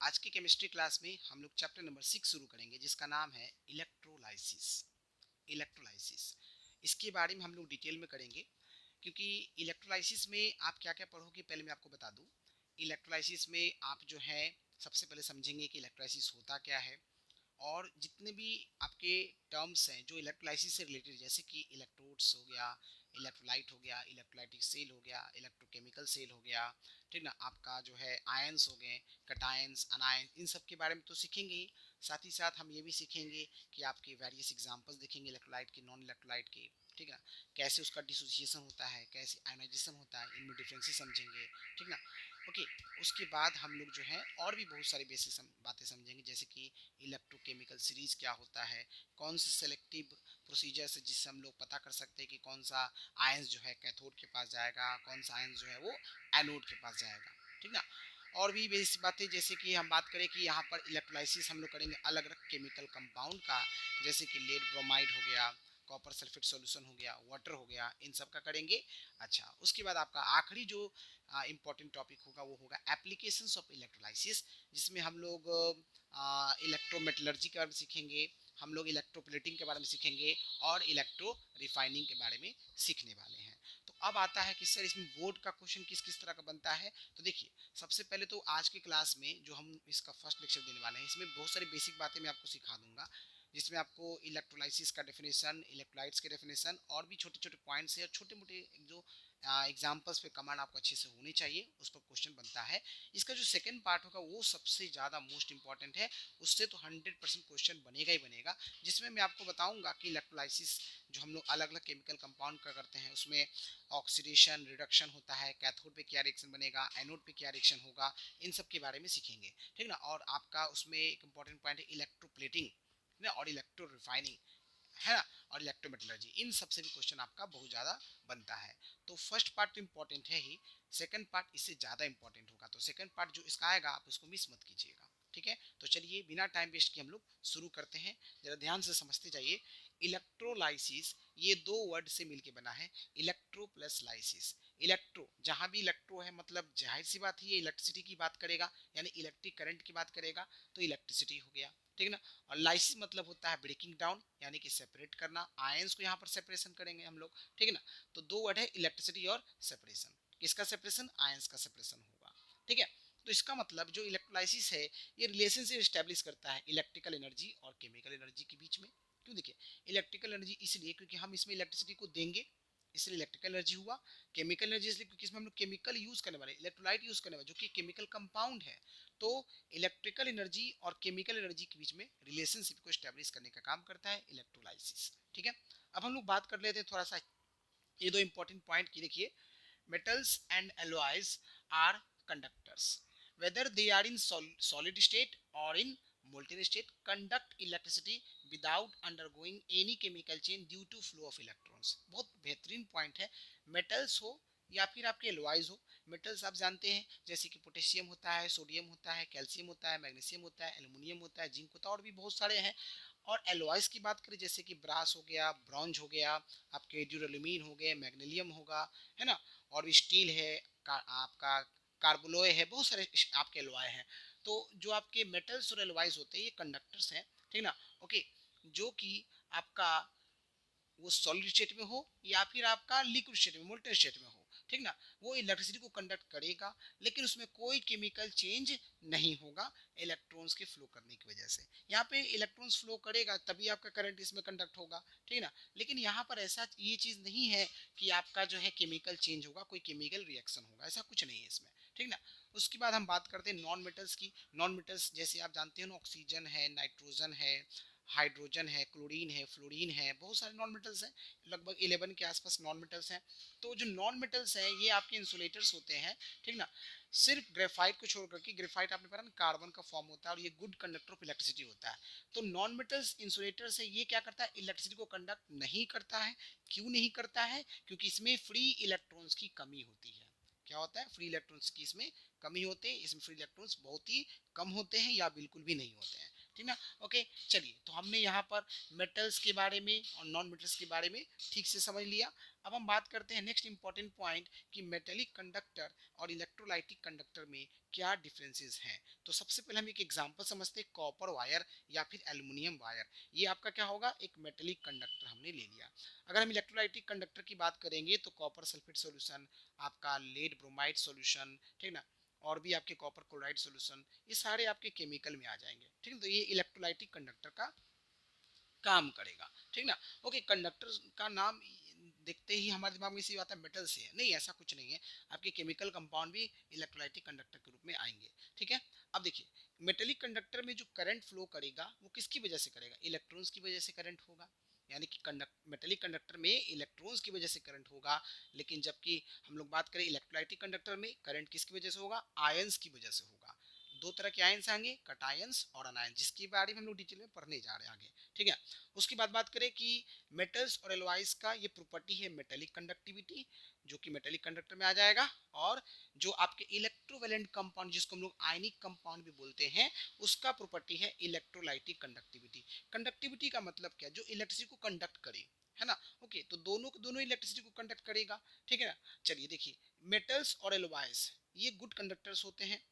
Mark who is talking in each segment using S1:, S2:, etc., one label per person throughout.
S1: आज की chemistry class में हम लोग चैप्टर नंबर 6 शुरू करेंगे जिसका नाम है इलेक्ट्रोलाइसिस। इलेक्ट्रोलाइसिस इसके बारे में हम लोग डिटेल में करेंगे, क्योंकि इलेक्ट्रोलाइसिस में आप क्या क्या पढ़ोगे पहले मैं आपको बता दूं। इलेक्ट्रोलाइसिस में आप जो है सबसे पहले समझेंगे कि इलेक्ट्रोलाइसिस होता क्या है, और जितने भी आपके टर्म्स हैं जो इलेक्ट्रोलाइसिस से रिलेटेड, जैसे कि इलेक्ट्रोड्स हो गया, इलेक्ट्रोलाइट हो गया, इलेक्ट्रोलाइटिक सेल हो गया, इलेक्ट्रोकेमिकल सेल हो गया, ठीक ना, आपका जो है आयंस हो गए, कटायंस, अनायंस, इन सब के बारे में तो सीखेंगे ही। साथ ही साथ हम ये भी सीखेंगे कि आपके वेरियस एग्जांपल्स देखेंगे इलेक्ट्रोलाइट के, नॉन इलेक्ट्रोलाइट के, ठीक है, कैसे उसका डिसोसिएशन होता है, कैसे आयोनाइजेशन होता है, इनमें डिफरेंसेस समझेंगे, ठीक ना। ओके, उसके बाद हम लोग जो है और भी बहुत सारी बेसिक बातें समझेंगे, जैसे कि इलेक्ट्रोकेमिकल सीरीज क्या होता है, कौन से सेलेक्टिव प्रोसीजर है जिससे हम लोग पता कर सकते हैं कि कौन सा आयंस जो है कैथोड के पास जाएगा, कौन सा आयंस जो है वो एनोड के पास जाएगा, ठीक ना। और भी बेसिक बातें, जैसे कि हम बात करें कि यहाँ पर इलेक्ट्रोलाइसिस हम लोग करेंगे अलग अलग केमिकल कंपाउंड का, जैसे कि लेड ब्रोमाइड हो गया, कॉपर सल्फेट सॉल्यूशन हो गया, वाटर हो गया, इन सब का करेंगे। अच्छा, उसके बाद आपका आखिरी जो इम्पोर्टेंट टॉपिक होगा वो होगा एप्लीकेशंस ऑफ इलेक्ट्रोलाइसिस, जिसमें हम लोग इलेक्ट्रोमेटलर्जी के बारे में सीखेंगे, हम लोग इलेक्ट्रोप्लेटिंग के बारे में सीखेंगे, और इलेक्ट्रो रिफाइनिंग के बारे में सीखने वाले हैं। तो अब आता है कि सर इसमें बोर्ड का क्वेश्चन किस किस तरह का बनता है। तो देखिए, सबसे पहले तो आज की क्लास में जो हम इसका फर्स्ट लेक्चर देने वाले हैं, इसमें बहुत सारी बेसिक बातें मैं आपको सिखा दूंगा, जिसमें आपको इलेक्ट्रोलाइसिस का डेफिनेशन, इलेक्ट्रोलाइट्स के डेफिनेशन, और भी छोटे छोटे पॉइंट्स है और छोटे मोटे जो एग्जाम्पल्स पे कमांड आपको अच्छे से होने चाहिए, उस पर क्वेश्चन बनता है। इसका जो सेकंड पार्ट होगा वो सबसे ज़्यादा मोस्ट इंपॉर्टेंट है, उससे तो 100% क्वेश्चन बनेगा ही बनेगा, जिसमें मैं आपको बताऊंगा कि इलेक्ट्रोलाइसिस जो हम लोग अलग अलग केमिकल कंपाउंड का करते हैं उसमें ऑक्सीडेशन रिडक्शन होता है, कैथोड पे क्या रिएक्शन बनेगा, एनोड पे क्या रिएक्शन होगा, इन सब के बारे में सीखेंगे, ठीक ना। और आपका उसमें एक इंपॉर्टेंट पॉइंट है इलेक्ट्रोप्लेटिंग ना, और इलेक्ट्रो रिफाइनिंग है ना, और इलेक्ट्रोमेटलर्जी, इन सब से भी क्वेश्चन आपका बहुत ज़्यादा बनता है। तो फर्स्ट पार्ट तो इंपॉर्टेंट है ही, सेकंड पार्ट इससे ज़्यादा इंपॉर्टेंट होगा, तो सेकंड पार्ट जो इसका आएगा आप उसको मिस मत कीजिएगा, ठीक है। तो चलिए बिना टाइम वेस्ट किए हम लोग शुरू करते हैं, जरा ध्यान से समझते जाइए। इलेक्ट्रोलाइसिस ये दो वर्ड से मिलके बना है, इलेक्ट्रो प्लस लाइसिस। इलेक्ट्रो, जहां भी इलेक्ट्रो है मतलब जाहिर सी बात है ये इलेक्ट्रिसिटी की बात करेगा, यानी इलेक्ट्रिक करंट की बात करेगा, तो इलेक्ट्रिसिटी हो गया, ठीक है ना। और लाइसिस मतलब होता है ब्रेकिंग डाउन, यानी कि सेपरेट करना, आयंस को यहाँ पर सेपरेशन करेंगे हम लोग, ठीक है ना। तो दो वर्ड है इलेक्ट्रिसिटी और सेपरेशन, किसका सेपरेशन, आयंस का सेपरेशन होगा, ठीक है। तो इसका मतलब जो इलेक्ट्रोलाइसिस है ये रिलेशनशिप स्टैब्लिश करता है इलेक्ट्रिकल एनर्जी और केमिकल एनर्जी के बीच में। क्यों, देखिए, इलेक्ट्रिकल एनर्जी इसलिए क्योंकि हम इसमें इलेक्ट्रिसिटी को देंगे, इसलिए इलेक्ट्रिकल एनर्जी हुआ। केमिकल एनर्जी इसलिए क्योंकि इसमें हम लोग केमिकल यूज करने वाले, इलेक्ट्रोलाइट यूज करने वाले जो कि केमिकल कंपाउंड है। तो इलेक्ट्रिकल एनर्जी और केमिकल एनर्जी के बीच में रिलेशनशिप को स्टैब्लिश करने का काम करता है इलेक्ट्रोलाइसिस, ठीक है। अब हम लोग बात कर लेते हैं थोड़ा सा ये दो इंपॉर्टेंट पॉइंट की। देखिए, metals and alloys are conductors, whether they are in solid state or in molten state, conduct electricity without undergoing any chemical change due to flow of electrons। बहुत बेहतरीन पॉइंट है। मेटल्स हो या फिर आपके alloys हो, मेटल्स आप जानते हैं जैसे कि पोटेशियम होता है, सोडियम होता है, कैल्शियम होता है, मैग्नीशियम होता है, एल्युमिनियम होता है, जिंक होता है, और भी बहुत सारे हैं। और एलॉयज की बात करें जैसे कि ब्रास हो गया, ब्रॉन्ज हो गया, आपके ड्यूरेलुमीन हो गए, मैग्नीलियम होगा, है ना, और भी स्टील है, आपका कार्बोलोय है, बहुत सारे आपके एलॉय हैं। तो जो आपके मेटल्स और एलॉयज होते हैं ये कंडक्टर्स हैं, ठीक ना। ओके, जो कि आपका वो सॉलिड स्टेट में हो या फिर आपका लिक्विड स्टेट में, मोल्टेन स्टेट में हो, ठीक ना, वो इलेक्ट्रिसिटी को कंडक्ट करेगा, लेकिन उसमें कोई केमिकल चेंज नहीं होगा इलेक्ट्रॉन्स के फ्लो करने की वजह से। यहाँ पे इलेक्ट्रॉन्स फ्लो करेगा तभी आपका करंट इसमें कंडक्ट होगा, ठीक ना। लेकिन यहाँ पर ऐसा ये चीज़ नहीं है कि आपका जो है केमिकल चेंज होगा, कोई केमिकल रिएक्शन होगा, ऐसा कुछ नहीं है इसमें, ठीक ना। उसके बाद हम बात करते हैं नॉन मेटल्स की। नॉन मेटल्स जैसे आप जानते हो, ऑक्सीजन है, नाइट्रोजन है, हाइड्रोजन है, क्लोरीन है, फ्लोरीन है, बहुत सारे नॉन मेटल्स हैं, लगभग 11 के आसपास नॉन मेटल्स हैं। तो जो नॉन मेटल्स हैं ये आपके इंसुलेटर्स होते हैं, ठीक ना। सिर्फ ग्रेफाइट को छोड़ करके, ग्रेफाइट आपने पढ़ा ना कार्बन का फॉर्म होता है और ये गुड कंडक्टर ऑफ इलेक्ट्रिसिटी होता है। तो नॉन मेटल्स इंसुलेटर से ये क्या करता है, इलेक्ट्रिसिटी को कंडक्ट नहीं करता है। क्यों नहीं करता है, क्योंकि इसमें फ्री इलेक्ट्रॉन्स की कमी होती है। क्या होता है, फ्री इलेक्ट्रॉन्स की इसमें कमी होते हैं, इसमें फ्री इलेक्ट्रॉन्स बहुत ही कम होते हैं या बिल्कुल भी नहीं होते हैं, ठीक ना। ओके, चलिए, तो हम हमने यहाँ पर मेटल्स के बारे में और नॉन मेटल्स के बारे में ठीक से समझ लिया। अब हम बात करते हैं नेक्स्ट इंपॉर्टेंट पॉइंट कि मेटेलिक कंडक्टर और इलेक्ट्रोलाइटिक कंडक्टर में क्या डिफरेंसेस हैं। तो सबसे पहले हम एक एग्जांपल समझते हैं, कॉपर वायर या फिर एल्युमिनियम वायर। ये आपका क्या होगा, एक मेटेलिक कंडक्टर हमने ले लिया। अगर हम इलेक्ट्रोलाइटिक कंडक्टर की बात करेंगे तो कॉपर सल्फेट सोल्यूशन, आपका लेड ब्रोमाइड सोल्यूशन, ठीक ना, और भी आपके कॉपर क्लोराइड सोल्यूशन, ये सारे आपके केमिकल में आ जाएंगे, ठीक है। तो ये इलेक्ट्रोलाइटिक कंडक्टर का काम करेगा, ठीक ना। ओके, कंडक्टर का नाम देखते ही हमारे दिमाग में इसी आता है मेटल से है, नहीं ऐसा कुछ नहीं है। आपके केमिकल कंपाउंड भी इलेक्ट्रोलाइटिक कंडक्टर के रूप में आएंगे, ठीक है। अब देखिए, मेटेलिक कंडक्टर में जो करंट फ्लो करेगा वो किसकी वजह से करेगा, इलेक्ट्रॉन्स की वजह से करंट होगा। यानी कि मेटेलिक कंडक्टर में इलेक्ट्रॉन्स की वजह से करंट होगा। लेकिन जबकि हम लोग बात करें इलेक्ट्रोलाइटिक कंडक्टर में, करंट किसकी वजह से होगा, आयंस की वजह से होगा। दो तरह के आयंस आएंगे, कटायंस और अनायंस, जिसके बारे में हम लोग डिटेल में पढ़ने जा रहे हैं आगे, ठीक है। उसके बाद बात करें कि मेटल्स और एलॉयज का ये प्रॉपर्टी है मेटेलिक कंडक्टिविटी, जो कि मेटेलिक कंडक्टर में आ जाएगा। और जो आपके इलेक्ट्रोवेलेंट कंपाउंड, जिसको हम लोग आयनिक कंपाउंड भी बोलते हैं, उसका प्रॉपर्टी है इलेक्ट्रोलाइटिक कंडक्टिविटी। कंडक्टिविटी का मतलब क्या, जो इलेक्ट्रिसिटी को कंडक्ट करे, है ना। ओके, तो दोनों इलेक्ट्रिसिटी को कंडक्ट करेगा, ठीक है ना। चलिए देखिए, मेटल्स और एलॉयज ये गुड कंडक्टर्स होते हैं,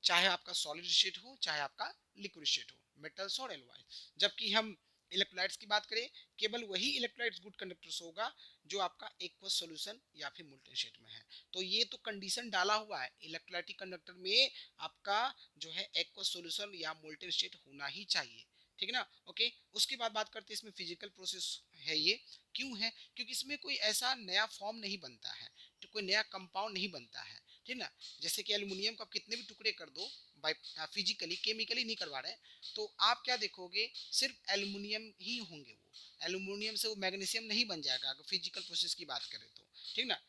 S1: चाहे आपका सॉलिड स्टेट हो चाहे आपका लिक्विड स्टेट हो, मेटल्स और एलॉयज। जबकि हम इलेक्ट्रोलाइट्स की बात करें, केवल वही इलेक्ट्रोलाइट्स गुड कंडक्टर्स होगा जो आपका एक्वस सॉल्यूशन या फिर मोल्टेन स्टेट में है। तो ये तो कंडीशन डाला हुआ है, इलेक्ट्रोलाइटिक कंडक्टर में आपका जो है एक्वस सॉल्यूशन या मोल्टेन स्टेट होना ही चाहिए, ठीक है ना। ओके, उसके बाद बात करते हैं इसमें फिजिकल प्रोसेस है ये, क्यों है, क्योंकि इसमें कोई ऐसा नया फॉर्म नहीं बनता है, तो कोई नया कंपाउंड नहीं बनता है, ठीक ना। जैसे कि एल्युमिनियम को आप कितने भी टुकड़े कर दो, बाय फिजिकली केमिकली नहीं करवा रहे, तो आप क्या देखोगे, सिर्फ एल्युमिनियम ही होंगे। वो एल्युमिनियम से वो मैग्नीशियम नहीं बन जाएगा अगर फिजिकल प्रोसेस की बात करें तो, ठीक ना।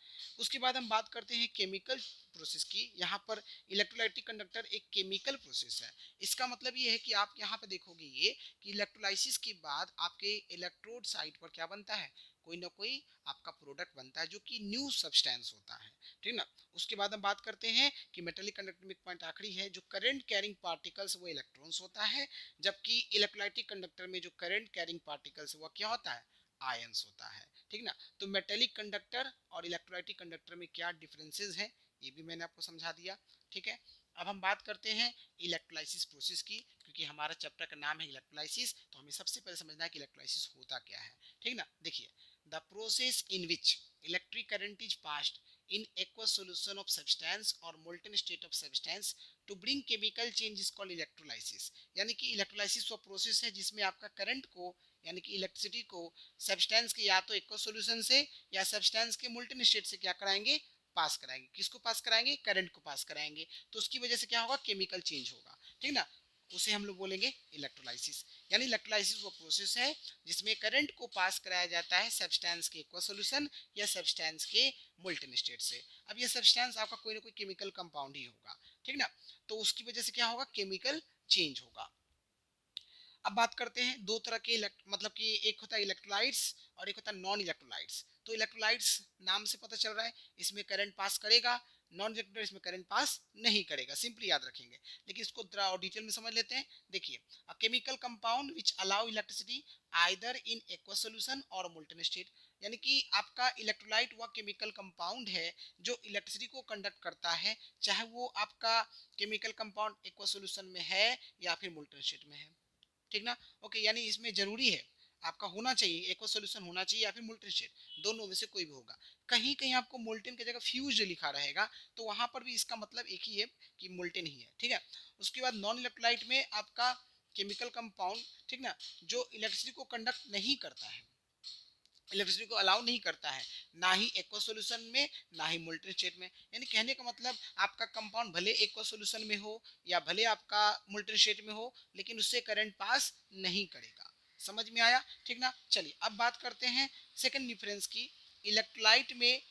S1: उसके बाद हम बात करते हैं केमिकल प्रोसेस की। यहाँ पर इलेक्ट्रोलाइटिक कंडक्टर एक केमिकल प्रोसेस है। इसका मतलब ये है कि आप यहाँ पे देखोगे ये कि इलेक्ट्रोलाइसिस के बाद आपके इलेक्ट्रोड साइड पर क्या बनता है, कोई ना कोई आपका प्रोडक्ट बनता है जो कि न्यू सब्सटेंस होता है, ठीक ना। उसके बाद हम बात करते हैं कि मेटेलिक कंडक्टर में एक पॉइंट आखिरी है, जो करंट कैरिंग पार्टिकल्स वो इलेक्ट्रॉन्स होता है, जबकि इलेक्ट्रोलाइटिक कंडक्टर में जो करंट कैरिंग पार्टिकल्स वो क्या होता है, आयंस होता है, ठीक ना। तो मेटेलिक कंडक्टर और इलेक्ट्रोलाइटिक कंडक्टर में क्या डिफरेंसेस हैं, ये भी मैंने आपको समझा दिया, ठीक है। अब हम बात करते हैं इलेक्ट्रोलाइसिस प्रोसेस की, क्योंकि हमारा चैप्टर का नाम है इलेक्ट्रोलाइसिस, तो हमें सबसे पहले समझना है कि इलेक्ट्रोलाइसिस होता क्या है, ठीक ना। देखिए, the process in which electric current is passed in aqueous solution of substance or molten state of substance to bring chemical change is called electrolysis। यानी कि इलेक्ट्रोलाइसिस वो प्रोसेस है जिसमें आपका करंट को, यानी कि इलेक्ट्रिसिटी को सब्सटेंस के या तो एक्वस सॉल्यूशन से या सब्सटेंस के मोल्टेन स्टेट से क्या कराएंगे, पास कराएंगे। किसको पास कराएंगे, करंट को पास कराएंगे। तो उसकी वजह से क्या होगा, केमिकल चेंज होगा, ठीक ना। उसे हम लोग बोलेंगे इलेक्ट्रोलाइसिस। यानी इलेक्ट्रोलाइसिस वो प्रोसेस है जिसमें करंट को पास कराया जाता है सब्सटेंस के एक्वस सॉल्यूशन या सब्सटेंस के मोल्टेन स्टेट से। अब ये सब्सटेंस आपका कोई ना कोई केमिकल कंपाउंड ही होगा, ठीक ना। तो उसकी वजह से क्या होगा, केमिकल चेंज होगा। अब बात करते हैं दो तरह के मतलब कि एक होता है इलेक्ट्रोलाइट्स और एक होता है नॉन इलेक्ट्रोलाइट्स। तो इलेक्ट्रोलाइट्स नाम से पता चल रहा है इसमें करंट पास करेगा, नॉन इलेक्ट्रोलाइट्स में करंट पास नहीं करेगा, सिंपली याद रखेंगे। लेकिन इसको थोड़ा और डिटेल में समझ लेते हैं। देखिए, a chemical compound which allow electricity either in aqueous solution और मोल्टेन स्टेट। यानी कि आपका इलेक्ट्रोलाइट वह केमिकल कंपाउंड है जो इलेक्ट्रिसिटी को कंडक्ट करता है, चाहे वो आपका केमिकल कंपाउंड एक्वस सॉल्यूशन में है या फिर मोल्टेन स्टेट में है, ठीक ना। ओके, यानी इसमें जरूरी है आपका होना चाहिए एक्वस सॉल्यूशन होना चाहिए या फिर मोल्टेन स्टेट, दोनों में से कोई भी होगा। कहीं कहीं आपको मोल्टेन की जगह फ्यूज लिखा रहेगा, तो वहां पर भी इसका मतलब एक ही है कि मोल्टेन ही है, ठीक है। उसके बाद नॉन इलेक्ट्रोलाइट में आपका केमिकल कंपाउंड, ठीक ना, जो इलेक्ट्रिसिटी को कंडक्ट नहीं करता है, इलेक्ट्रिसिटी को अलाउ नहीं करता है, ना ही एक्वस सॉल्यूशन में ना ही मोल्टेन स्टेट में। यानी कहने का मतलब आपका कंपाउंड भले एक्वस सॉल्यूशन में हो या भले आपका मोल्टेन स्टेट में हो, लेकिन उससे करंट पास नहीं करेगा। समझ में आया, ठीक ना। चलिए अब बात करते हैं सेकंड डिफरेंस की। इलेक्ट्रोलाइट में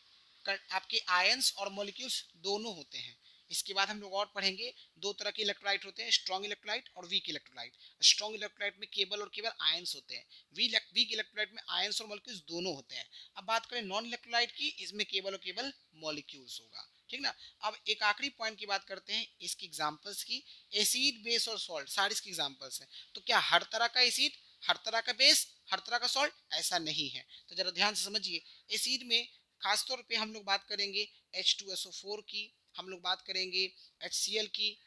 S1: आपके आयंस और मॉलिक्यूल्स दोनों होते हैं। इसके बाद हम लोग और पढ़ेंगे, दो तरह के इलेक्ट्रोलाइट होते हैं, स्ट्रॉन्ग इलेक्ट्रोलाइट और वीक इलेक्ट्रोलाइट। स्ट्रॉन्ग इलेक्ट्रोलाइट में केवल और केवल आयंस होते हैं, वीक इलेक्ट्रोलाइट में आयंस और मॉलिक्यूल्स दोनों होते हैं। अब बात करें नॉन इलेक्ट्रोलाइट की, इसमें केवल और केवल मॉलिक्यूल्स होगा, ठीक ना। अब एक आखिरी पॉइंट की बात करते हैं इसकी एग्जांपल्स की। एसिड, बेस और सॉल्ट सारे इसके एग्जांपल्स हैं। तो क्या हर तरह का एसिड हर तरह का बेस, हर तरह का सॉल्ट ऐसा नहीं है। तो जरा ध्यान से समझिए, एसिड में खासतौर पे हम लोग बात करेंगे H2SO4 की, हम लोग बात करेंगे HCl की,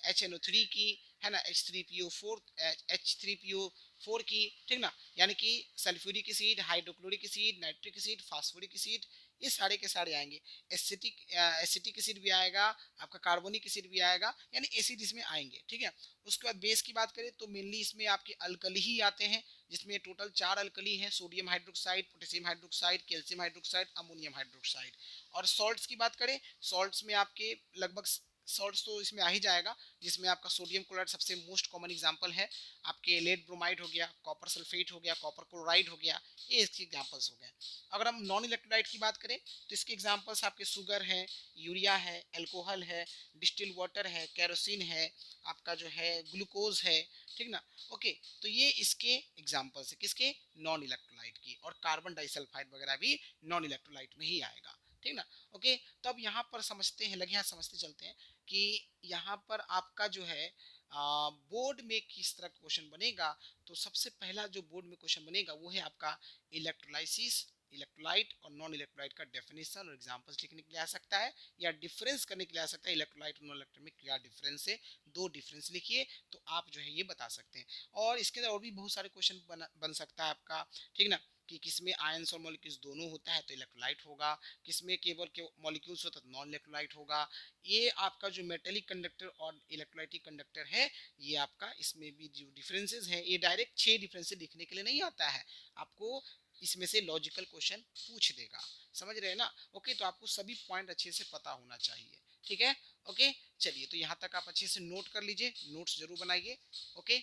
S1: HNO3 की, है ना, H3PO4 की, ठीक ना, यानी कि sulphuric acid, hydrochloric acid, nitric acid, phosphoric acid, ये सारे के सारे आएंगे। एसिटिक एसिड भी आएगा, आपका कार्बोनिक एसिड भी आएगा, यानी एसिड इसमें आएंगे, ठीक है। उसके बाद बेस की बात करें तो मेनली इसमें आपके अल्कली ही आते हैं, जिसमें टोटल 4 अल्कली हैं, sodium hydroxide, potassium hydroxide, calcium hydroxide, ammonium hydroxide. और सॉल्ट्स की बात करें, सॉल्ट्स में आपके लगभग सॉल्ट्स तो इसमें आ ही जाएगा, जिसमें आपका सोडियम क्लोराइड सबसे मोस्ट कॉमन एग्जांपल है, आपके लेड ब्रोमाइड हो गया, कॉपर सल्फेट हो गया, कॉपर क्लोराइड हो गया, ये इसके एग्जांपल्स हो गए। अगर हम नॉन इलेक्ट्रोलाइट की बात करें तो इसके एग्जांपल्स आपके शुगर है, यूरिया है, अल्कोहल है, डिस्टिल वाटर है, केरोसिन है, आपका जो है ग्लूकोज है, ठीक ना। ओके, तो ये इसके एग्जांपल्स है किसके, नॉन इलेक्ट्रोलाइट की। और कार्बन डाइसल्फाइड वगैरह भी नॉन इलेक्ट्रोलाइट में ही आएगा, ठीक ना। ओके, तो अब यहाँ पर समझते हैं, लगे यहाँ समझते चलते हैं कि यहाँ पर आपका जो है बोर्ड में किस तरह क्वेश्चन बनेगा। तो सबसे पहला जो बोर्ड में क्वेश्चन बनेगा वो है आपका इलेक्ट्रोलाइसिस, इलेक्ट्रोलाइट और नॉन इलेक्ट्रोलाइट का डेफिनेशन और एग्जांपल्स लिखने के लिए आ सकता है, या डिफरेंस करने के लिए आ सकता है, इलेक्ट्रोलाइट और नॉन इलेक्ट्रोलाइट में क्या डिफरेंस है, दो डिफरेंस लिखिए तो आप जो है ये बता सकते हैं। और इसके अंदर और भी बहुत सारे क्वेश्चन बन सकता है आपका, ठीक ना, कि किसमें आयंस और मॉलिक्यूल्स दोनों होता है तो इलेक्ट्रोलाइट होगा, किसमें केवल के मॉलिक्यूल्स होता है तो नॉन इलेक्ट्रोलाइट होगा। ये आपका जो मेटेलिक कंडक्टर और इलेक्ट्रोलाइटिक कंडक्टर है, ये आपका इसमें भी जो डिफरेंसेस हैं, ये डायरेक्ट 6 डिफरेंसेस लिखने के लिए नहीं आता है, आपको इसमें से लॉजिकल क्वेश्चन पूछ देगा, समझ रहे हैं ना। ओके, तो आपको सभी पॉइंट अच्छे से पता होना चाहिए, ठीक है। ओके, चलिए, तो यहाँ तक आप अच्छे से नोट कर लीजिए, नोट्स जरूर बनाइए। ओके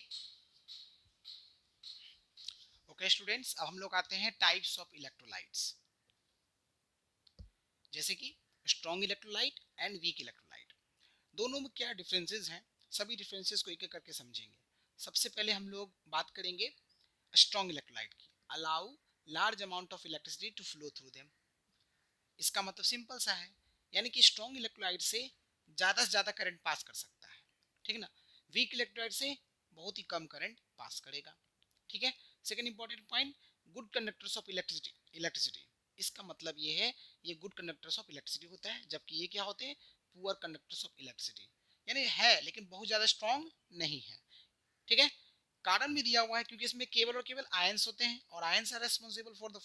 S1: ओके स्टूडेंट्स, अब हम लोग आते हैं टाइप्स ऑफ इलेक्ट्रोलाइट्स, जैसे कि strong electrolyte and weak electrolyte. दोनों में क्या डिफरेंसेस हैं, सभी डिफरेंसेस को एक एक करके समझेंगे। सबसे पहले हम लोग बात करेंगे स्ट्रॉन्ग इलेक्ट्रोलाइट की। Allow large amount of electricity to flow through them. इसका मतलब सिंपल सा है, यानी कि स्ट्रॉन्ग इलेक्ट्रोलाइट से ज़्यादा करंट पास कर सकता है, ठीक है ना। वीक इलेक्ट्रोलाइट से बहुत ही कम करंट पास करेगा, ठीक है। Second important point, good conductors of electricity. इसका मतलब ये है, ये गुड कंडक्टर्स ऑफ इलेक्ट्रिसिटी होता है, जबकि ये क्या होते हैं, पुअर कंडक्टर्स ऑफ इलेक्ट्रिसिटी, यानी है लेकिन बहुत ज़्यादा स्ट्रॉन्ग नहीं है, ठीक है। कारण भी दिया हुआ है, क्योंकि इसमें केवल और केवल आयंस होते हैं, और ions are responsible for the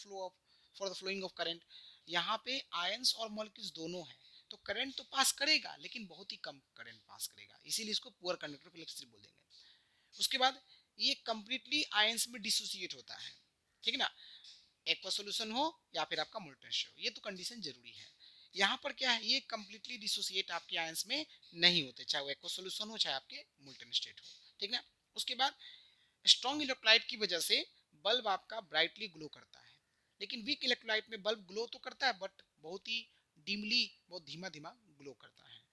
S1: flowing of current. यहाँ पे आयंस और मॉलिक्यूल्स दोनों हैं, तो करंट तो पास करेगा लेकिन बहुत ही कम करंट पास करेगा, इसीलिए इसको पुअर कंडक्टर ऑफ इलेक्ट्रिसिटी बोल देंगे। उसके बाद ये कंप्लीटली आयंस में डिसोसिएट होता है, ठीक है ना, एक्वा सोल्यूशन हो या फिर आपका मोल्टन हो, ये तो कंडीशन जरूरी है। यहाँ पर क्या है, ये कंप्लीटली डिसोसिएट आपके आयंस में नहीं होते, चाहे वो एक्वा सोल्यूशन हो चाहे आपके मोल्टन स्टेट हो, ठीक ना। उसके बाद स्ट्रॉन्ग इलेक्ट्रोलाइट की वजह से बल्ब आपका ब्राइटली ग्लो करता है, लेकिन वीक इलेक्ट्रोलाइट में बल्ब ग्लो तो करता है बट बहुत ही डिमली, बहुत धीमा धीमा ग्लो करता है।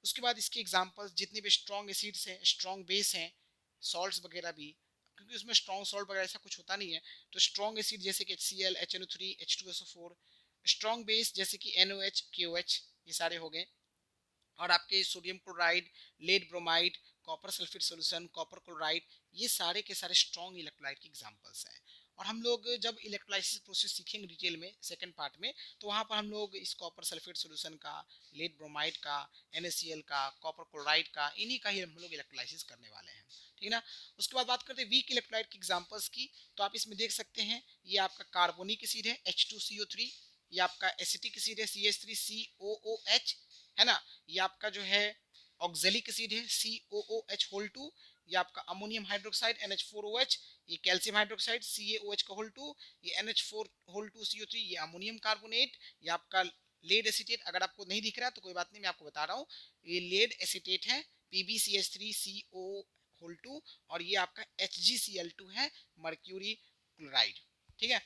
S1: उसके बाद इसके एग्जांपल्स जितने भी स्ट्रॉन्ग एसिड्स हैं, स्ट्रॉन्ग बेस हैं, सॉल्ट्स वगैरह भी, क्योंकि उसमें स्ट्रॉन्ग सॉल्ट वगैरह ऐसा कुछ होता नहीं है, तो स्ट्रॉन्ग एसिड जैसे कि HCl, HNO3, H2SO4, strong base जैसे कि NOH, KOH, ये सारे हो गए। और आपके sodium chloride, lead bromide, copper sulphate solution, copper chloride, ये सारे के सारे स्ट्रॉन्ग इलेक्ट्रोलाइट के एग्जांपल्स हैं। और हम लोग जब इलेक्ट्रोलाइसिस प्रोसेस सीखेंगे डिटेल में सेकंड पार्ट में, तो वहाँ पर हम लोग इस कॉपर सल्फेट सॉल्यूशन का, लेड ब्रोमाइड का, NaCl का, कॉपर क्लोराइड का, इन्हीं का ही हम लोग इलेक्ट्रोलाइसिस करने वाले हैं, ठीक है ना। उसके बाद बात करते हैं वीक इलेक्ट्रोलाइट के एग्जांपल्स की, तो आप इसमें देख सकते हैं, ये आपका कार्बोनिक एसिड है H2CO3, ये आपका एसिटिक एसिड है CH3COOH, है ना, ये आपका जो है ऑक्जेलिक एसिड है COOH2, ये आपका अमोनियम हाइड्रोक्साइड NH4OH, ये कैल्शियम हाइड्रोक्साइड CaOH का होल 2, ये NH4 2CO3, ये अमोनियम कार्बोनेट, ये आपका लेड एसीटेट। अगर आपको नहीं दिख रहा तो कोई बात नहीं, मैं आपको बता रहा हूँ, ये लेड एसीटेट है PbCH3CO2, और ये आपका HgCl2 है, मर्क्यूरी क्लोराइड, ठीक है।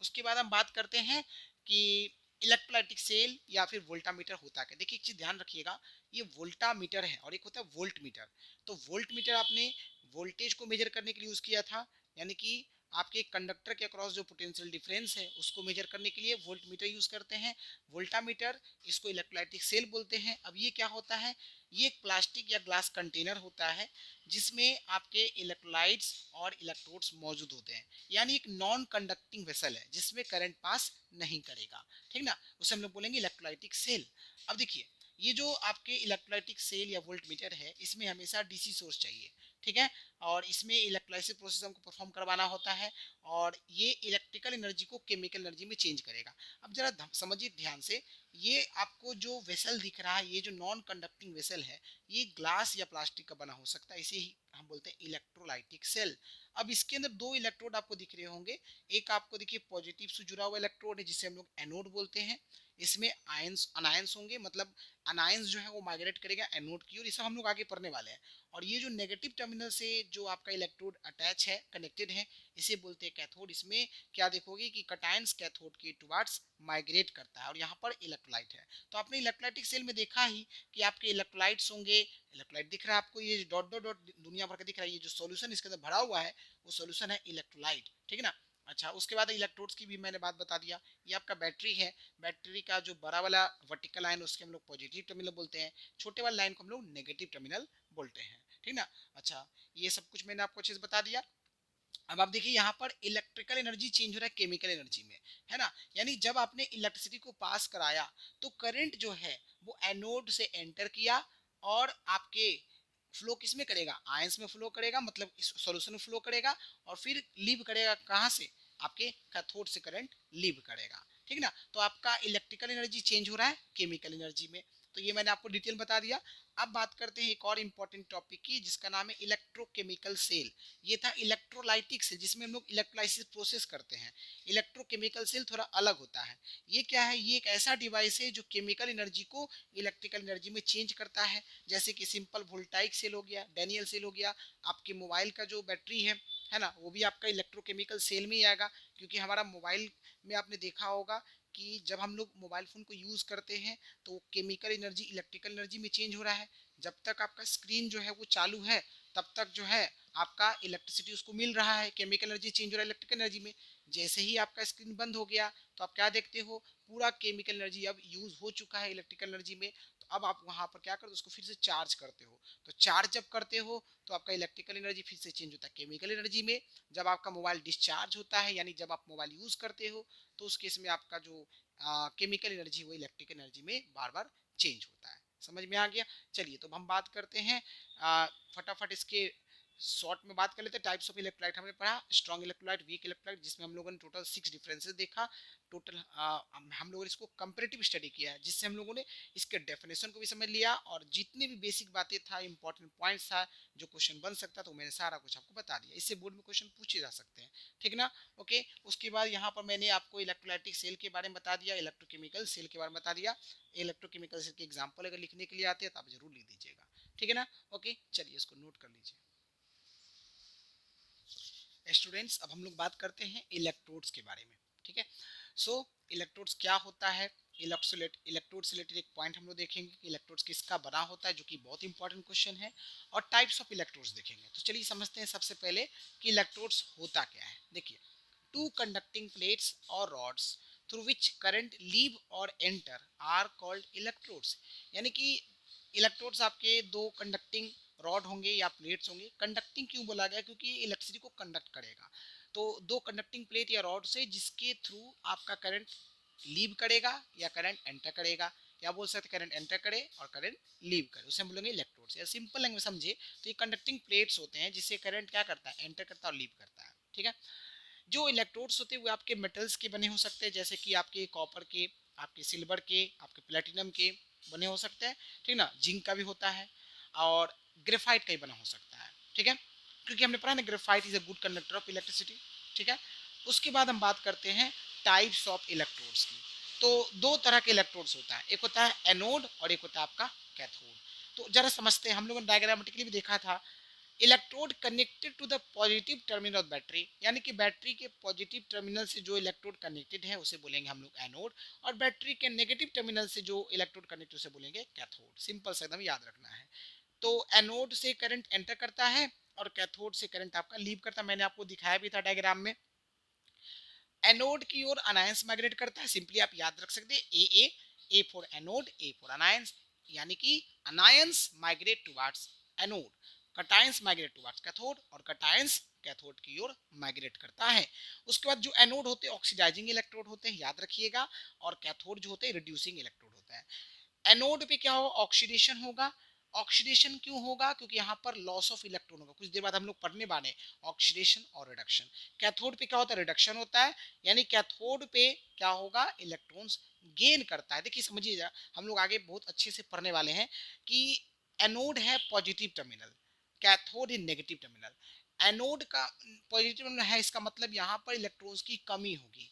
S1: उसके बाद हम बात करते हैं कि इलेक्ट्रोलाइटिक सेल या फिर वोल्टामीटर होता है। देखिए एक चीज ध्यान रखिएगा, ये वोल्टामीटर है और एक होता है वोल्ट मीटर। तो वोल्ट मीटर आपने वोल्टेज को मेजर करने के लिए यूज किया था, यानी कि आपके कंडक्टर के अक्रॉस जो पोटेंशियल डिफरेंस है उसको मेजर करने के लिए वोल्टमीटर यूज करते हैं, वोल्टामीटर, इसको इलेक्ट्रोलाइटिक सेल बोलते हैं। अब ये क्या होता है, ये एक प्लास्टिक या ग्लास कंटेनर होता है जिसमें आपके इलेक्ट्रोलाइट्स और इलेक्ट्रोड्स मौजूद होते हैं, यानी एक नॉन कंडक्टिंग वेसल है जिसमें करंट पास नहीं करेगा, ठीक ना, उसे हम लोग बोलेंगे इलेक्ट्रोलाइटिक सेल। अब देखिए, ये जो आपके इलेक्ट्रोलाइटिक सेल या वोल्टमीटर है इसमें हमेशा डीसी सोर्स चाहिए, ठीक है, और इसमें इलेक्ट्रोलाइसिस प्रोसेस हमको परफॉर्म करवाना होता है और ये इलेक्ट्रिकल एनर्जी को केमिकल एनर्जी में चेंज करेगा। अब जरा समझिए ध्यान से, ये आपको जो वेसल दिख रहा है, ये जो नॉन कंडक्टिंग वेसल है, ये ग्लास या प्लास्टिक का बना हो सकता है, इसे ही हम बोलते हैं इलेक्ट्रोलाइटिक सेल। अब इसके अंदर दो इलेक्ट्रोड आपको दिख रहे होंगे, एक आपको देखिए पॉजिटिव से जुड़ा हुआ इलेक्ट्रोड है जिसे हम लोग एनोड बोलते हैं, इसमें आयंस अनायंस होंगे, मतलब अनायंस जो है वो माइग्रेट करेगा एनोड की ओर, ये सब हम लोग आगे पढ़ने वाले हैं। और ये जो नेगेटिव टर्मिनल से जो आपका इलेक्ट्रोड अटैच है, कनेक्टेड है, इसे बोलते हैं कैथोड। इसमें क्या देखोगे कि कटायंस कैथोड के टुवर्ड्स माइग्रेट करता है और यहाँ पर इलेक्ट्रोलाइट है। तो आपने इलेक्ट्रोलाइटिक सेल में देखा ही कि आपके इलेक्ट्रोलाइट्स होंगे, इलेक्ट्रोलाइट दिख रहा है आपको, ये डॉट डॉट डॉट दुनिया भर का दिख रहा है, ये जो सॉल्यूशन इसके अंदर भरा हुआ है वो सॉल्यूशन है इलेक्ट्रोलाइट, ठीक है ना। अच्छा, उसके बाद इलेक्ट्रोड्स की भी मैंने बात बता दिया। ये आपका बैटरी है, बैटरी का जो बड़ा वाला वर्टिकल लाइन उसके हम लोग पॉजिटिव टर्मिनल बोलते हैं, छोटे वाले लाइन को हम लोग नेगेटिव टर्मिनल बोलते हैं, ठीक ना। अच्छा, ये सब कुछ मैंने आपको चीज बता दिया। अब आप देखिए यहाँ पर इलेक्ट्रिकल एनर्जी चेंज हो रहा है केमिकल एनर्जी में, है ना, यानी जब आपने इलेक्ट्रिसिटी को पास कराया तो करंट जो है वो एनोड से एंटर किया और आपके फ्लो किस में करेगा, आयंस में फ्लो करेगा, मतलब इस सॉल्यूशन में फ्लो करेगा और फिर लीव करेगा कहाँ से, आपके कैथोड से करंट लीव करेगा, ठीक ना। तो आपका इलेक्ट्रिकल एनर्जी चेंज हो रहा है केमिकल एनर्जी में। तो ये मैंने आपको डिटेल बता दिया। अब बात करते हैं एक और इंपॉर्टेंट टॉपिक की जिसका नाम है इलेक्ट्रोकेमिकल सेल। ये था इलेक्ट्रोलाइटिक सेल जिसमें हम लोग इलेक्ट्रोलाइसिस प्रोसेस करते हैं। इलेक्ट्रोकेमिकल सेल थोड़ा अलग होता है। ये क्या है, ये एक ऐसा डिवाइस है जो केमिकल एनर्जी को इलेक्ट्रिकल एनर्जी में चेंज करता है, जैसे कि सिंपल वोल्टाइक सेल हो गया, डैनियल सेल हो गया, आपके मोबाइल का जो बैटरी है ना, वो भी आपका इलेक्ट्रोकेमिकल सेल में ही आएगा। क्योंकि हमारा मोबाइल में आपने देखा होगा कि जब हम लोग मोबाइल फ़ोन को यूज़ करते हैं तो केमिकल एनर्जी इलेक्ट्रिकल एनर्जी में चेंज हो रहा है। जब तक आपका स्क्रीन जो है वो चालू है तब तक जो है आपका इलेक्ट्रिसिटी उसको मिल रहा है, केमिकल एनर्जी चेंज हो रहा है इलेक्ट्रिकल एनर्जी में। जैसे ही आपका स्क्रीन बंद हो गया तो आप क्या देखते हो, पूरा केमिकल एनर्जी अब यूज़ हो चुका है इलेक्ट्रिकल एनर्जी में। तो अब आप वहाँ पर क्या करते हो, उसको फिर से चार्ज करते हो। तो चार्ज जब करते हो तो आपका इलेक्ट्रिकल एनर्जी फिर से चेंज होता है केमिकल एनर्जी में। जब आपका मोबाइल डिस्चार्ज होता है, यानी जब आप मोबाइल यूज़ करते हो, तो उस केस में आपका जो केमिकल एनर्जी वो इलेक्ट्रिकल एनर्जी में बार बार चेंज होता है। समझ में आ गया। चलिए तो हम बात करते हैं फटाफट इसके शॉर्ट में बात कर लेते हैं। टाइप्स ऑफ इलेक्ट्रोलाइट हमने पढ़ा, स्ट्रॉन्ग इलेक्ट्रोलाइट, वीक इलेक्ट्रोलाइट, जिसमें हम लोगों ने टोटल 6 डिफरेंसेस देखा। टोटल हम लोगों ने इसको कंपैरेटिव स्टडी किया है जिससे हम लोगों ने इसके डेफिनेशन को भी समझ लिया और जितनी भी बेसिक बातें था, इंपॉर्टेंट पॉइंट्स था, जो क्वेश्चन बन सकता तो मैंने सारा कुछ आपको बता दिया। इससे बोर्ड में क्वेश्चन पूछे जा सकते हैं, ठीक ना। ओके, उसके बाद यहाँ पर मैंने आपको इलेक्ट्रोलाइटिक सेल के बारे में बता दिया, इलेक्ट्रोकेमिकल सेल के बारे में बता दिया। इलेक्ट्रोकेमिकल सेल के एग्जाम्पल अगर लिखने के लिए आते हैं तो आप जरूर लिख दीजिएगा, ठीक है ना। ओके, चलिए इसको नोट कर लीजिए। स्टूडेंट्स, अब हम लोग बात करते हैं इलेक्ट्रोड्स के बारे में, ठीक है। सो इलेक्ट्रोड्स क्या होता है, इलेक्ट्रोड से रिलेटेड एक पॉइंट हम लोग देखेंगे कि इलेक्ट्रोड्स किसका बना होता है, जो कि बहुत इंपॉर्टेंट क्वेश्चन है, और टाइप्स ऑफ इलेक्ट्रोड्स देखेंगे। तो चलिए समझते हैं सबसे पहले कि इलेक्ट्रोड्स होता क्या है। देखिए, टू कंडक्टिंग प्लेट्स और rods through which current leave और एंटर आर कॉल्ड इलेक्ट्रोड्स। यानी कि इलेक्ट्रोड्स आपके दो कंडक्टिंग रॉड होंगे या प्लेट्स होंगे। कंडक्टिंग क्यों बोला गया, क्योंकि इलेक्ट्रिसिटी को कंडक्ट करेगा। तो दो कंडक्टिंग प्लेट या रॉड से जिसके थ्रू आपका करंट लीव करेगा या करंट एंटर करेगा, या बोल सकते करंट एंटर करे और करंट लीव करे, उसे हम बोलेंगे इलेक्ट्रोड्स। या सिंपल लैंग्वेज समझे तो ये कंडक्टिंग प्लेट्स होते हैं जिससे करंट क्या करता है, एंटर करता है और लीव करता है, ठीक है। जो इलेक्ट्रोड्स होते हैं वो आपके मेटल्स के बने हो सकते हैं, जैसे कि आपके कॉपर के, आपके सिल्वर के, आपके प्लेटिनम के बने हो सकते हैं, ठीक ना। जिंक का भी होता है और ग्रेफाइट का ही बना हो सकता है, ठीक है, क्योंकि हमने पढ़ा ना graphite is a good conductor of electricity, ठीक है। उसके बाद हम बात करते हैं टाइप्स ऑफ इलेक्ट्रोड्स की। तो दो तरह के इलेक्ट्रोड्स होता है, एक होता है एनोड और एक होता है आपका कैथोड। तो जरा समझते हैं, हम लोगों ने डायग्रामेटिकली भी देखा था। Electrode connected to the positive terminal of battery, यानी कि बैटरी के पॉजिटिव टर्मिनल से जो इलेक्ट्रोड कनेक्टेड है उसे बोलेंगे हम लोग एनोड, और बैटरी के नेगेटिव टर्मिनल से जो इलेक्ट्रोड कनेक्टेड उसे बोलेंगे कैथोड। सिंपल से एकदम याद रखना है। तो एनोड से करंट एंटर करता है और कैथोड से करंट आपका लीव करता है, मैंने आपको दिखाया भी था डायग्राम में। एनोड की ओर अनायंस माइग्रेट करता है, सिंपली आप याद रख सकते हैं A for anode, A for anions, यानी कि anions migrate towards anode, cations migrate towards cathode, और कटायंस कैथोड की ओर माइग्रेट करता है। उसके बाद जो एनोड होते हैं ऑक्सीडाइजिंग इलेक्ट्रोड होते हैं, याद रखिएगा, और कैथोड जो होते हैं रिड्यूसिंग इलेक्ट्रोड होता है। एनोड पे क्या होगा, ऑक्सीडेशन होगा। ऑक्सीडेशन क्यों होगा, क्योंकि यहाँ पर लॉस ऑफ इलेक्ट्रॉन होगा, कुछ देर बाद हम लोग पढ़ने वाले हैं ऑक्सीडेशन और रिडक्शन। कैथोड पे क्या होता है, रिडक्शन होता है, यानी कैथोड पे क्या होगा, इलेक्ट्रॉन्स गेन करता है। देखिए समझिए, हम लोग आगे बहुत अच्छे से पढ़ने वाले हैं कि एनोड है पॉजिटिव टर्मिनल, कैथोड है नेगेटिव टर्मिनल। एनोड का पॉजिटिव टर्मिनल है, इसका मतलब यहाँ पर इलेक्ट्रॉन्स की कमी होगी,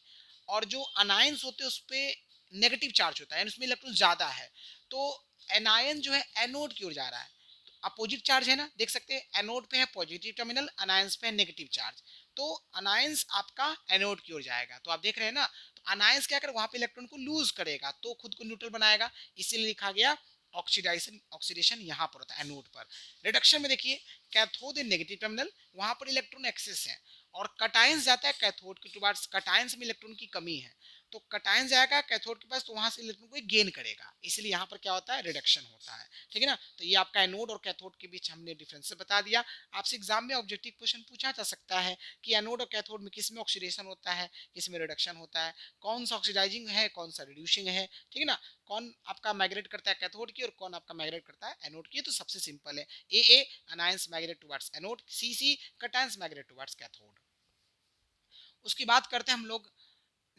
S1: और जो अनायंस होते हैं उस पर नेगेटिव चार्ज होता है, यानी उसमें इलेक्ट्रॉन ज्यादा है, तो एनायन जो है एनोड की ओर जा रहा है, तो अपोजिट चार्ज है ना, देख सकते हैं एनोड पे है पॉजिटिव टर्मिनल, अनायंस पे है नेगेटिव चार्ज, तो अनायंस आपका एनोड की ओर जाएगा, तो आप देख रहे हैं ना, तो अनायंस क्या करेगा, वहां पे इलेक्ट्रॉन को लूज करेगा तो खुद को न्यूट्रल बनाएगा, इसीलिए लिखा गया ऑक्सीडाइजेशन, ऑक्सीडेशन यहाँ पर होता है एनोड पर। रिडक्शन में देखिए, कैथोड नेगेटिव टर्मिनल, वहां पर इलेक्ट्रॉन एक्सेस है, और कटायंस जाता है कैथोड के टुवर्ड्स, कटायंस में इलेक्ट्रॉन की कमी है, तो कटायन जाएगा कैथोड के पास, तो वहां से इलेक्ट्रॉन को गेन करेगा, इसलिए यहाँ पर क्या होता है, रिडक्शन होता है। ठीक है ना, तो ये आपका एनोड और कैथोड के बीच हमने डिफरेंस बता दिया। आपसे एग्जाम में ऑब्जेक्टिव क्वेश्चन पूछा जा सकता है कि एनोड और कैथोड में किस में ऑक्सीडेशन होता है, किस में रिडक्शन होता है, कौन सा ऑक्सीडाइजिंग है, कौन सा रिड्यूसिंग है, ठीक है ना, कौन आपका माइग्रेट करता है कैथोड की और कौन आपका माइग्रेट करता है एनोड की। तो सबसे सिंपल है, ए अनायंस माइग्रेट टुवर्ड्स एनोड, सी कटायंस माइग्रेट टुवर्ड्स कैथोड। उसकी बात करते हैं हम लोग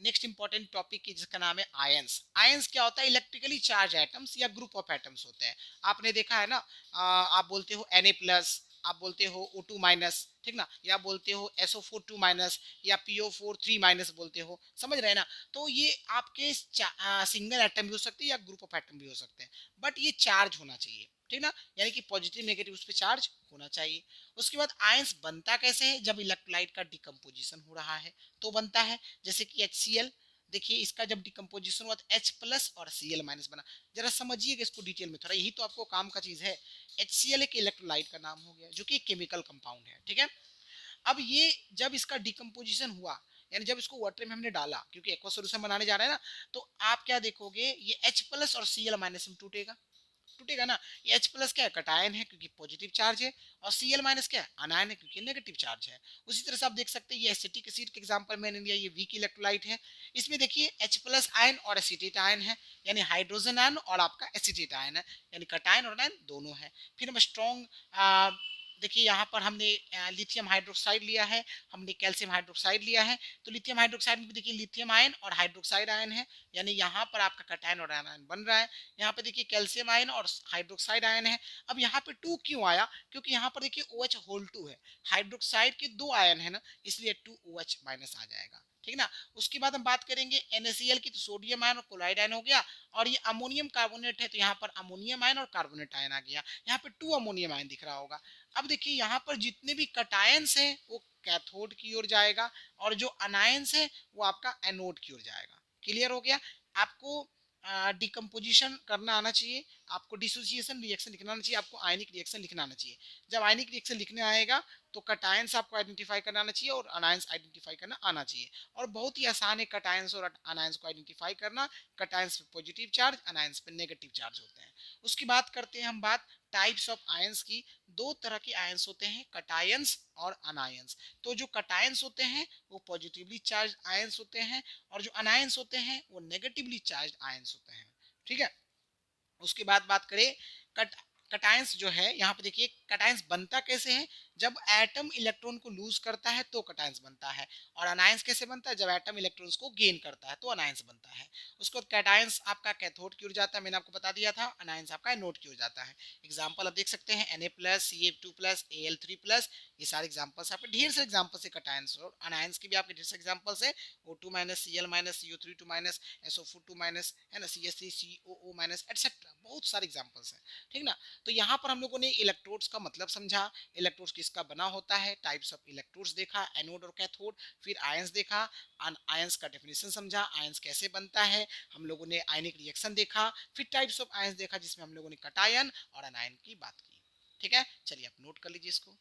S1: नेक्स्ट इंपॉर्टेंट टॉपिक की, जिसका नाम है आयंस। आयंस क्या होता है, इलेक्ट्रिकली चार्ज एटम्स या ग्रुप ऑफ एटम्स होते हैं। आपने देखा है ना, आप बोलते हो Na+, आप बोलते हो O2-, ठीक ना, या बोलते हो SO4 2-, या PO4 3- बोलते हो, समझ रहे हैं ना, तो ये आपके सिंगल एटम भी हो सकते हैं या ग्रुप ऑफ एटम भी हो सकते हैं, बट ये चार्ज होना चाहिए, ठीक ना, यानी कि पॉजिटिव नेगेटिव उस पर चार्ज होना चाहिए। उसके बाद आयंस बनता कैसे है, जब इलेक्ट्रोलाइट का डिकम्पोजिशन हो रहा है तो बनता है, जैसे कि HCl, देखिए इसका जब डिकम्पोजिशन हुआ तो H+ और Cl- बना। जरा समझिएगा इसको डिटेल में थोड़ा, यही तो आपको काम का चीज है। HCl एक इलेक्ट्रोलाइट का नाम हो गया, जो कि केमिकल कंपाउंड है, ठीक है। अब ये जब इसका डिकम्पोजिशन हुआ, यानी जब इसको वाटर में हमने डाला, क्योंकि एक्वा सोल्यूशन बनाने जा रहे हैं ना, तो आप क्या देखोगे, ये H+ और Cl- में टूटेगा, टूटेगा ना। ये H+ क्या है, कटायन है क्योंकि पॉजिटिव चार्ज है, और Cl- क्या है, अनायन है क्योंकि नेगेटिव चार्ज है। उसी तरह से आप देख सकते हैं, ये एसिटिक एसिड के एग्जांपल मैंने लिया, ये वीक इलेक्ट्रोलाइट है। इसमें देखिए H+ आयन और एसिटेट आयन है, यानी हाइड्रोजन आयन और आपका एसिटेट आयन है, यानी कटायन और आयन दोनों है। फिर हम स्ट्रॉन्ग, देखिए यहाँ पर हमने लिथियम हाइड्रोक्साइड लिया है, हमने कैल्शियम हाइड्रोक्साइड लिया है, तो लिथियम हाइड्रोक्साइड में भी देखिए लिथियम आयन और हाइड्रोक्साइड आयन है, यानी यहाँ पर आपका कटायन और आयन बन रहा है। यहाँ पे देखिए कैल्शियम आयन और हाइड्रोक्साइड आयन है। अब यहाँ पे 2 क्यों आया, क्योंकि यहाँ पर देखिए OH2 है, हाइड्रोक्साइड के 2 आयन है ना, इसलिए 2OH- आ जाएगा, ठीक ना। उसके बाद हम बात करेंगे NaCl की, तो सोडियम आयन और क्लोराइड आयन हो गया, और ये अमोनियम कार्बोनेट है, तो यहाँ पर अमोनियम आयन और कार्बोनेट आयन आ गया, यहाँ पे 2 अमोनियम आयन दिख रहा होगा। अब देखिए यहाँ पर जितने भी कटायंस हैं वो कैथोड की ओर जाएगा, और जो अनायंस है वो आपका एनोड की ओर जाएगा। क्लियर हो गया। आपको डिकम्पोजिशन करना आना चाहिए, आपको डिसोसिएशन रिएक्शन लिखना आना चाहिए, आपको आयनिक रिएक्शन लिखना आना चाहिए। जब आयनिक रिएक्शन लिखने आएगा तो कटायंस आपको आइडेंटिफाई करना आना चाहिए और अनायंस आइडेंटिफाई करना आना चाहिए, और बहुत ही आसान है कटायंस और अनायंस को आइडेंटिफाई करना। कटायंस पे पॉजिटिव चार्ज, अनायंस पे नेगेटिव चार्ज होते हैं। उसकी बात करते हैं हम बात टाइप्स ऑफ आयंस की। 2 तरह के आयंस होते हैं, कटायंस और अनायंस। तो जो कटायंस होते हैं वो पॉजिटिवली चार्ज आयंस होते हैं, और जो अनायंस होते हैं वो नेगेटिवली चार्ज आयंस होते हैं, ठीक है। उसके बाद बात करें कट कटायंस जो है, यहाँ पे देखिए कटायंस बनता कैसे है, जब एटम इलेक्ट्रॉन को लूज करता है तो कटायंस बनता है, और अनायंस कैसे बनता है, जब एटम इलेक्ट्रॉन्स को गेन करता है तो अनायंस बनता है। उसको कटायंस आपका कैथोड की ओर जाता है, मैंने आपको बता दिया था, अनायंस आपका एनोड की ओर जाता है। एग्जांपल आप देख सकते हैं Na+, Ca2+, Al3+, ये सारे एग्जांपल्स, आपके ढेर सारे एग्जांपल्स है कटायंस और अनायंस के भी, आपके ढेर सारे एग्जांपल्स है। O2-, Cl-, CO3 2-, SO4 2-, है ना, CH3COO-, एटसेट्रा, बहुत सारे एग्जांपल्स हैं, ठीक ना। तो यहाँ पर हम लोगों ने इलेक्ट्रोड्स का मतलब समझा, इलेक्ट्रोड्स किसका बना होता है, टाइप्स ऑफ इलेक्ट्रोड्स देखा, एनोड और कैथोड, फिर आयंस देखा, आयंस का डेफिनेशन समझा, आयंस कैसे बनता है, हम लोगों ने आयनिक रिएक्शन देखा, फिर टाइप्स ऑफ आयंस देखा जिसमें हम लोगों ने कटायन और अनायन की बात की। ठीक है, चलिए आप नोट कर लीजिए इसको।